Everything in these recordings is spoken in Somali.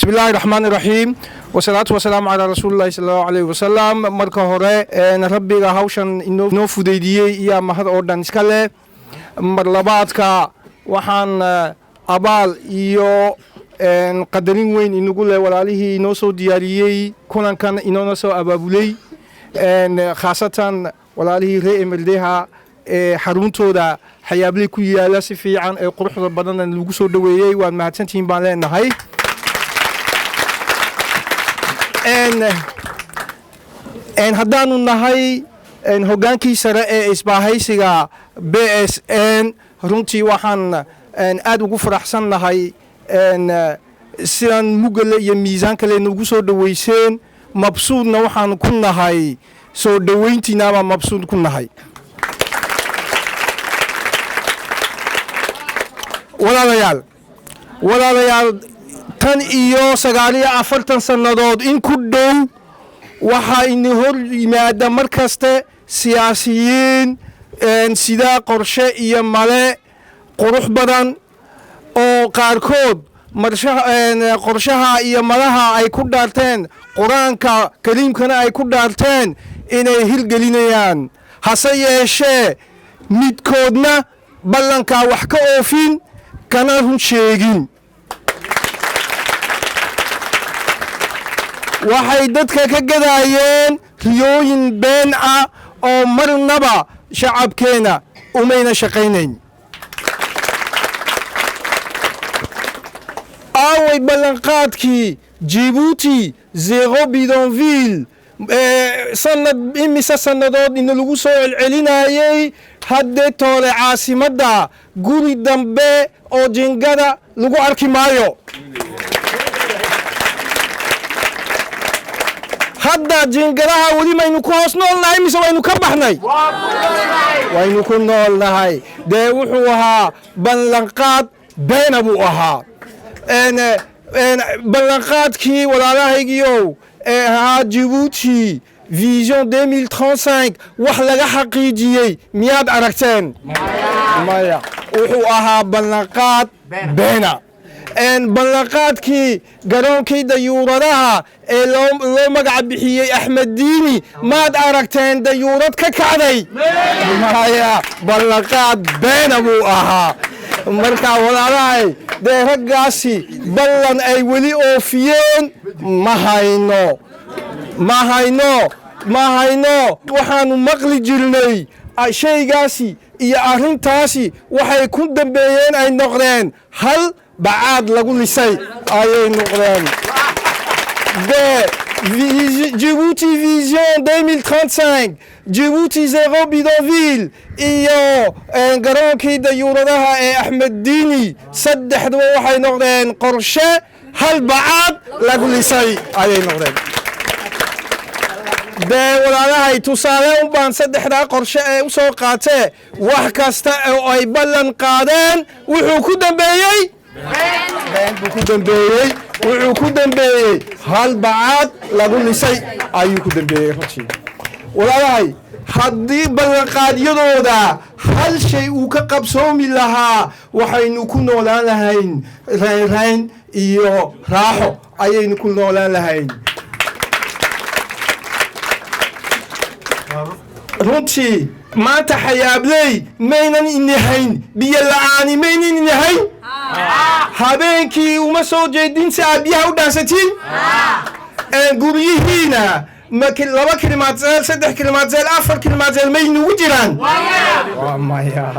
بسم الله الرحمن الرحيم والصلاة والسلام على رسول الله صلى الله عليه وسلم marka hore rabbiga hawshan inoo fudeydiyay iyo mahad oo dhan iska leh mar labaadka waxaan abaal iyo qadarin weyn inagu leh walaalihii inoo soo diyaariyay kulankan inoo soo abaabulay khaasatan walaalihii reer Emeldeha xaruntooda xayaabley ku yaala si fiican ee quruxda badan lagu soo dhaweeyay waan mahadsantiin baan leenahay haddaanu nahay hoggaankii sare ee isbaahaysiga BSN runtii waxaan aad ugu faraxsan nahay sidan mugale iyo miisaan kale nagu soo dhaweyseen mabsuudna waxaan ku nahay soo dhaweyntiinaba mabsuud ku nahay walaalayaal tan iyo 49 sannadood in ku dhow waxa inoo hor yimaada markaste siyaasiyiin sida qorshe iyo male qurux badan oo qaarkood qorshaha iyo malaha ay ku dhaarteen quraanka kaliimkana ay ku dhaarteen inay hirgelinayaan hase yeeshee midkoodna ballanka wax ka oofin kana run sheegin waxay dadka ka gadaayeen riyooyin been ah oo marnaba shacabkeena umayna shaqaynayn away ballanqaadkii Djibouti zero bidonville sanad imisa sannadood in lagu soo celcelinayay hadde toole caasimadda guri dambe oo jingada lagu arki maayo hadda jingadaha wali maynu ku hoos noolnahay mise waynu ka baxnay waynu ku noolnahay dee wuxuu ahaa ballanqaad beena buu ahaa ballanqaadkii walaalahaygiiow ee ahaa Djibouti vision 2035 wax laga xaqiijiyey miyaad aragteen maya wuxuu ahaa ballanqaad beena ballanqaadkii garoonkii dayuuradaha ee loo magac bixiyey Axmed Diini maad aragteen dayuurad ka kacday maya ballanqaad beena buu ahaa marka walaalahay dee raggaasi ballan ay weli oofiyeen ma hayno waxaanu maqli jirnay shaygaasi iyo arrintaasi waxay ku dambeeyeen ay noqdeen hal bacaad lagu lisay ayay noqdeen Djibouti vision 2035 Djibouti zero bidonville iyo garoonkii dayuuradaha ee Axmed Diini saddexduba waxay noqdeen qorshe hal bacaad lagu lisay ayay noqdeen walaalahay tusaale u baan saddexda qorshe ee u soo qaatay wax kasta oo ay ballan qaadeen wuxuu ku dambeeyay wuxuu ku dambeeyay hal bacaad lagu lisay ayuu ku dambeeyay runtii walaalahay haddii ballanqaadyadooda hal shay uu ka qabsoomi lahaa waxaynu ku noolaan lahayn rayn iyo raaxo ayaynu ku noolaan lahayn runtii maanta xayaabley maynan inahayn biyo la'aani maynan inahayn habeenkii uma soo jeedin si aad biyaha u dhaansatiin guryihiina laba kilimaateel 3 kilimaateel 4 kilimaateel maynugu jiraan maya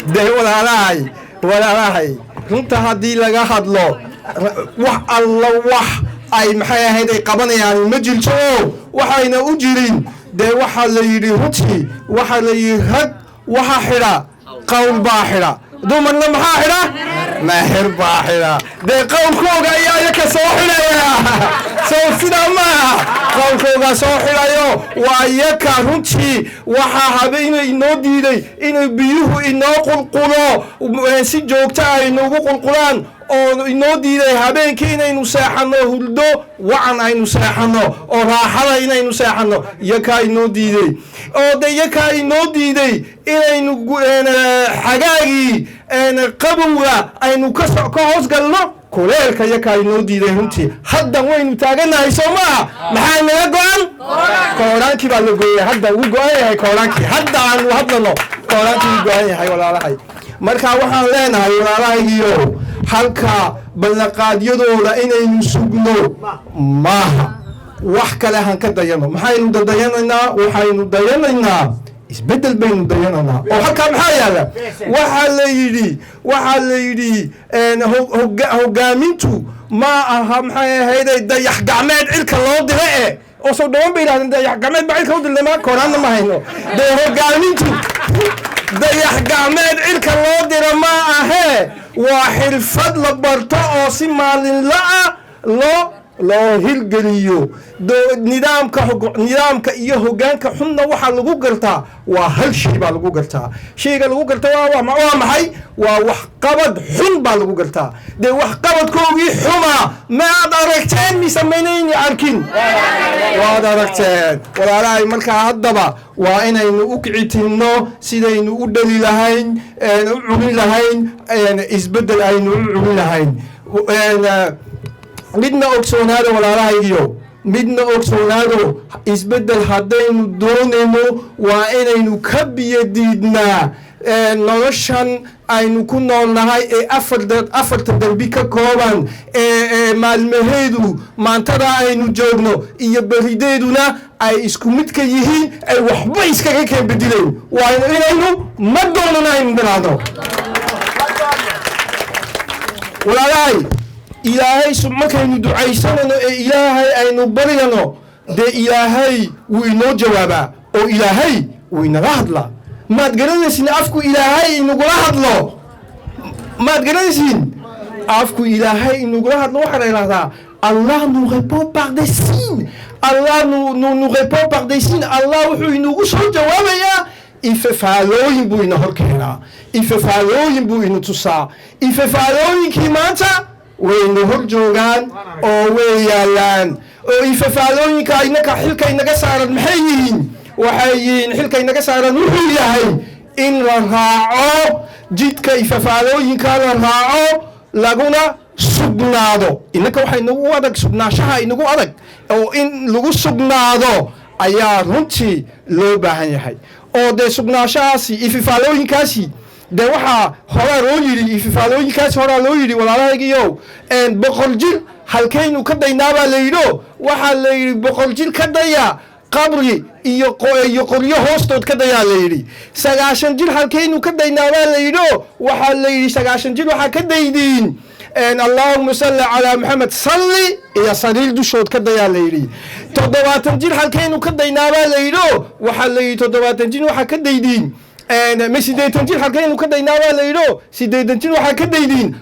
dee walaalahay runta haddii laga hadlo wax alla wax ay maxay ahayd ay qabanayaan ma jirto waxayna u jirin dee waxaa la yidhi runtii waxaa la yidhi rag waxa xidha qowl baa xidha dumarna maxaa xidha meher baa xidha dee qowlkooga ayaa yaka soo xidhaya soo sidaa maaha qowlkooga soo xidhayo waa yaka runtii waxaa habeenay inoo diiday inay biyuhu inoo qulqulo si joogto ah inoogu qulqulaan oo inoo diiday habeenkii inaynu seexano hurdo wacan aynu seexano oo raaxada inaynu seexano yaka inoo diiday oo yaka inoo diiday inaynu xagaagii qabowga aynu ka hoos galno kuleelka yakaa inoo diiday runtii haddan waynu taaganahay soo maaha maxaa naga go-an kooraankii baa la gooyay hadda wuu go-an yahay kooraankii hadda aanu hadlano kooraankii wuu go-an yahay walaalahay marka waxaan leenahay walaalahaygiyo halka ballanqaadyadooda inaynu sugno maaha wax kale han ka dayano maxaynu dayanaynaa waxaynu dayanaynaa isbedel baynu dayanaynaa oo halkaa maxaa yaala waxaa la yidhi hogaamintu ma aha maxay ahayday dayax gacmeed cilka loo dira oo soo dhawan bay yidhahdeen dayax gacmeed baa cilka u dilnama kooraanna ma hayno dee hogaamintu dayax gacmeed cilka loo dira ma ahee waa xirfad la barto oo si maalinla ah loo hirgeliyo nidaamka iyo hogaanka xunna waxaa lagu gartaa waa hal shay baa lagu gartaa shayga lagu garta waa maxay waa waxqabad xun baa lagu gartaa dee waxqabadkoogii xuma maad aragteen mise maynayni arkin waad aragteen walaalahay markaa haddaba waa inaynu u kicitinno sidaynu u dhali lahayn u cuni lahayn isbeddel aynu u cuni lahayn midna ogsoonaado walaalahaygiyo midna ogsoonaado isbeddel haddaynu doonayno waa inaynu ka biyadiidnaa noloshan aynu ku noolnahay ee afarta derbi ka kooban ee maalmaheedu maantada aynu joogno iyo berideeduna ay isku mid ka yihiin ay waxba iskaga keen bedilayn waa inaynu ma doonana aynu danaado walaalahay ilaahay markaynu ducaysanayno ee ilaahay aynu baryano dee ilaahay wuu inoo jawaabaa oo ilaahay wuu inala hadlaa maad garanaysin afku ilaahay inagula hadlo maad garanaysin afku ilaahay inagula hadlo waxaa la idhahdaa allah nous répond par des signes allah nous répond par des signes allah wuxuu inagu soo jawaabayaa ifafaalooyin buu ina hor keenaa ifafaalooyin buu ina tusaa ifafaalooyinkii maanta wayna hor joogaan oo way yaalaan oo ifafaalooyinka inaka xilka inaga saaran maxay yihiin waxay yihiin xilka inaga saaran wuxuu yahay in la raaco jidka ifafaalooyinka la raaco laguna sugnaado inaka waxay nagu adag sugnaashaha inagu adag oo in lagu sugnaado ayaa runtii loo baahan yahay oo dee sugnaashahaasi ifafaalooyinkaasi dee waxaa horaa loo yidhi ifafaalooyinkaasi horaa loo yidhi walaalahaygiyo boqol jir halkaynu ka daynaabaa la yidho waxaa la yidhi boqol jir ka daya qabri iyo qoryo hoostood ka dayaa la yidhi 90 jir halkaynu ka daynaabaa la yidho waxaa la yidhi 90 jir waxaa ka daydiin allahuma salli calaa maxamed salli iyo sariir dushood ka dayaa la yidhi 70 jir halkaynu ka daynaabaa la yidho waxaa la yidhi 70 jir waxaa ka daydiin ma 80 jir halkaynu ka daynaabaa la yidho 80 jir waxaa ka daydiin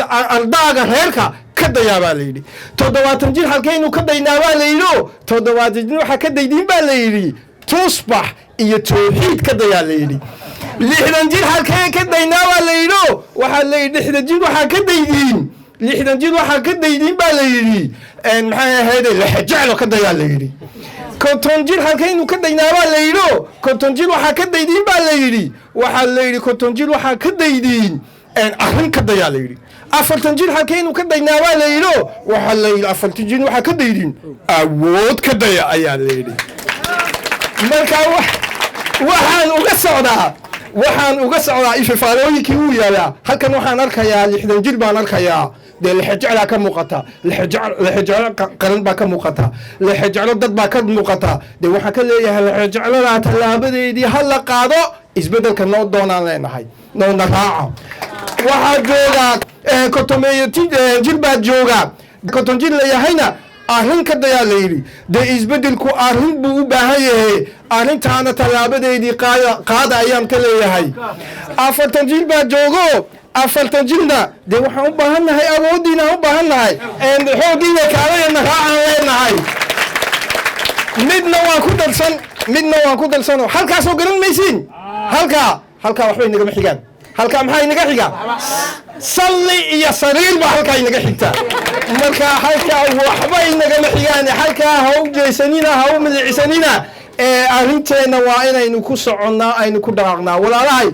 ardaaga reerka ka dayaabaa la yidhi 70 jir halkaynu ka daynaabaa la yidho 70 jir waxaa ka daydiin baa la yidhi tusbax iyo tawxiid ka dayaa la yidhi 60 jir halkay ka daynaabaa la yidho waxaa la yidhi 60 jir waxaa ka daydiin 60 jir waxaa ka daydiin baa la yidhi maxay ahayd lexjeclo ka dayaa la yidhi 50 jir halkaynu ka daynaabaa la yidho 50 jir waxaa ka daydiin baa la yidhi waxaa la yidhi 50 jir waxaa ka daydiin arrin ka dayaa la yidhi 40 jir halkaynu ka daynaabaa la yidho waxaa la yidhi 40 jir waxaa ka daydiin awood ka daya ayaa la yidhi marka waxaan uga socdaa ifafaalooyinkii uu yaalaa halkan waxaan arkayaa 60 jir baan arkayaa dee lexjeclaa ka muuqata lexjeclo qaran baa ka muuqata lexjeclo dad baa ka muuqata dee waxaan ka leeyahay lexjecladaa tallaabadeedii ha la qaado isbeddelka noo doonaan leenahay noona raaco waxaa jooga kotomeeyo jir baa jooga koton jir layahayna arrin ka dayaa la yidhi dee isbeddelku arrin buu u baahan yahay arrintaana tallaabadeedii qaada ayaan ka leeyahay 40 jir baa joogo 40 jirna dee waxaan u baahan nahay awooddiina aan u baahan nahay xooggiina kaalayana raacaan leenahay midna waan ku darsanoo halkaasoo garan maysiin halkaa waxbay nagama xigaan halkaa maxaa inaga xiga salli iyo sariir baa halkaa inaga xigta marka halkaa waxba inagama xigaan halkaa ha u jeesanina ha u miliicsanina arrinteena waa inaynu ku soconnaa aynu ku dhaqaaqnaa walaalahay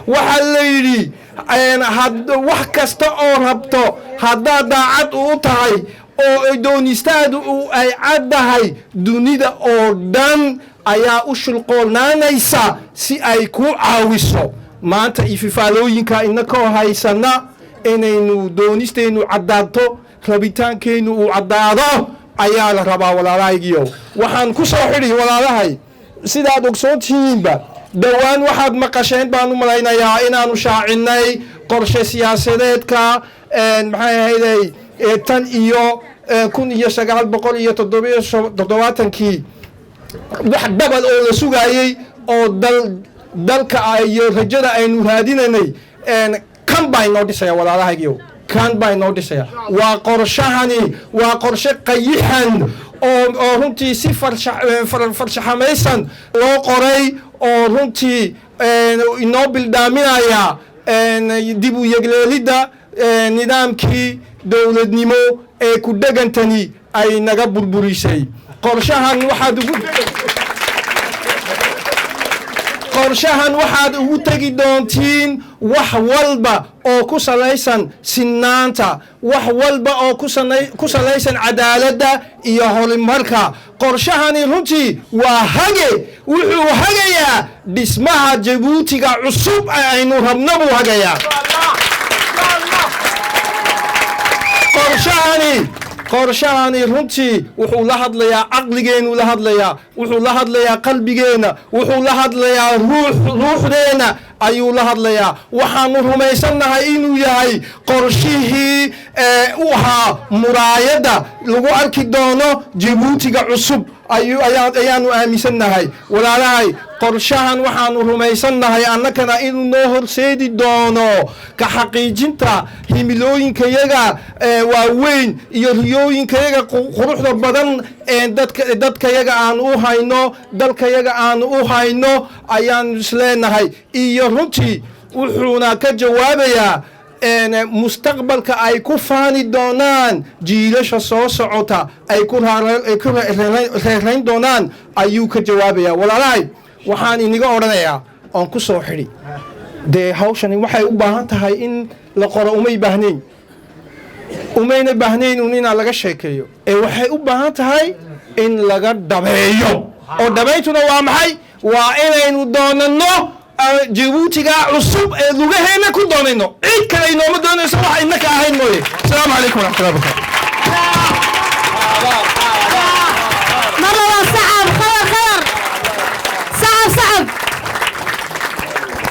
waxaa la yidhi wax kasta oo rabto haddaad daacad u tahay oo doonistaadu ay caddahay dunida oo dhan ayaa u shulqoonaanaysa si ay ku caawiso maanta ififaalooyinka inakoo haysana inaynu doonisteennu caddaato rabitaankeennu uu caddaado ayaa la rabaa walaalahaygiyo waxaan ku soo xidhi walaalahay sidaad ogsoontihiinba dhowaan waxaad maqasheen baan u malaynayaa inaanu shaacinay qorshe siyaasadeedka maxay ahayday tan iyo 1977 wax dabal oo la sugayay oo dalka iyo rajada aynu raadinanay kan baa inoo dhisaya walaalahaygiyo kan baa inoo dhisaya waa qorshahani waa qorshe qayixan oo runtii si farshaxamaysan loo qoray oo runtii inoo bildhaaminaya dib u yegleelidda nidaamkii dowladnimo ee ku dhegantani ay naga burburisay qorshahan waxaad ugu tegi doontiin wax walba oo ku salaysan sinaanta wax walba oo ku salaysan cadaaladda iyo horumarka qorshahani runtii waa wuxuu hagayaa dhismaha Jabuutiga cusub aynu rabno buu hagayaa qorshahani runtii wuxuu la hadlayaa caqligeenu la hadlayaa wuxuu la hadlayaa qalbigeena wuxuu la hadlayaa ruuxdeena ayuu la hadlayaa waxaanu rumaysannahay inuu yahay qorshihii u ahaa muraayadda lagu arki doono Jabuutiga cusub ayaanu aaminsannahay walaalahay qorshahan waxaanu rumaysannahay annakana inuu noo horseedi doono ka xaqiijinta himilooyinkayaga waaweyn iyo riyooyinkayaga quruxda badan dadkayaga aan u hayno dalkayaga aan u hayno ayaanu isleenahay iyo runtii wuxuuna ka jawaabayaa mustaqbalka ay ku faani doonaan jiilasha soo socota ay ku reerayn doonaan ayuu ka jawaabayaa walaalahay waxaan iniga odhanayaa oon ku soo xidhi dee hawshani waxay u baahan tahay in la qoro umayna baahnayn inaa laga sheekeeyo waxay u baahan tahay in laga dhabeeyo oo dhabayntuna waa maxay waa inaynu doonano Jabuutiga cusub ee lugaheena ku doonayno cid kale inooma doonayso wax inaka ahayn mooye. Assalaamu calaykum waraxmatullaahi wabarakaatuh.